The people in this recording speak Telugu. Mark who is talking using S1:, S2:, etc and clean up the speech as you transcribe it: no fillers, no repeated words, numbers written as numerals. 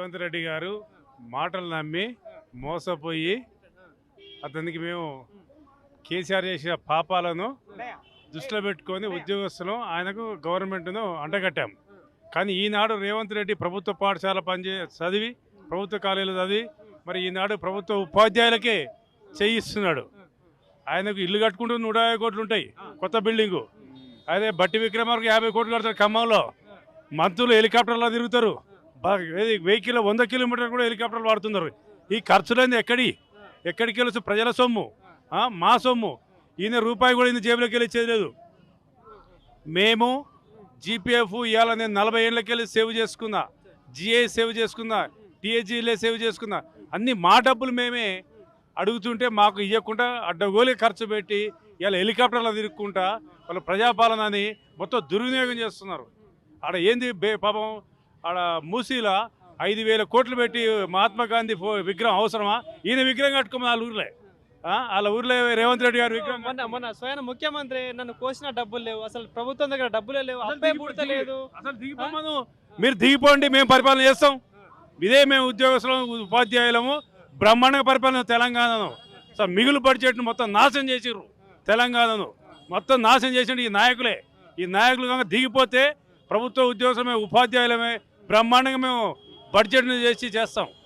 S1: రేవంత్ రెడ్డి గారు మాటలు నమ్మి మోసపోయి అతనికి మేము కేసీఆర్ చేసిన పాపాలను దృష్టిలో పెట్టుకొని ఉద్యోగస్తులు ఆయనకు గవర్నమెంట్ను అంటగట్టాం. కానీ ఈనాడు రేవంత్ రెడ్డి ప్రభుత్వ పాఠశాల చదివి ప్రభుత్వ కాలేజీలు చదివి మరి ఈనాడు ప్రభుత్వ ఉపాధ్యాయులకే చేయిస్తున్నాడు. ఆయనకు ఇల్లు కట్టుకుంటూ 150 కోట్లు ఉంటాయి కొత్త బిల్డింగు. అదే బట్టి విక్రమార్కు 50 కోట్లు కడతారు ఖమ్మంలో. మంత్రులు హెలికాప్టర్లో తిరుగుతారు. వెహికల్ 100 కిలోమీటర్లు కూడా హెలికాప్టర్లు వాడుతున్నారు. ఈ ఖర్చులన్నీ ఎక్కడికి వెళ్ళచ్చు? ప్రజల సొమ్ము, మా సొమ్ము. ఈయన రూపాయి కూడా ఈయన జేబులోకి వెళ్ళి చేయలేదు. మేము జీపీఎఫ్ ఇవాళ నేను 40 ఏళ్ళకి వెళ్ళి సేవ్ చేసుకున్నా, జిఐ సేవ్ చేసుకున్నా, టీహెచ్ఈలే సేవ్ చేసుకున్నా. అన్నీ మా డబ్బులు మేమే అడుగుతుంటే మాకు ఇవ్వకుండా అడ్డగోలి ఖర్చు పెట్టి ఇలా హెలికాప్టర్లో తిరుక్కుంటా వాళ్ళ ప్రజాపాలన అని మొత్తం దుర్వినియోగం చేస్తున్నారు. ఆడ ఏంది పాపం, ఆడ మూసీలా 5,000 కోట్లు పెట్టి మహాత్మా గాంధీ విగ్రహం అవసరమా? ఈయన విగ్రహం కట్టుకోమని వాళ్ళ ఊర్లో రేవంత్ రెడ్డి గారు విగ్రహం.
S2: మొన్న స్వయం ముఖ్యమంత్రి నన్ను కోసిన డబ్బులు లేవు, అసలు ప్రభుత్వం దగ్గర డబ్బులే లేవు, అసలు పుడతలేదు.
S1: అసలు దిగిపోమను, మీరు దిగిపోండి, మేము పరిపాలన చేస్తాం. ఇదే మేము ఉద్యోగస్తులం, ఉపాధ్యాయులము, బ్రహ్మాండంగా పరిపాలన తెలంగాణను. అసలు మిగులు బడ్జెట్ను మొత్తం నాశనం చేసిర్రు. తెలంగాణను మొత్తం నాశనం చేసిండు ఈ నాయకులే. ఈ నాయకులు కనుక దిగిపోతే ప్రభుత్వ ఉద్యోగస్తులమే, ఉపాధ్యాయులమే బ్రహ్మాండంగా మేము బడ్జెట్ను చేస్తాం.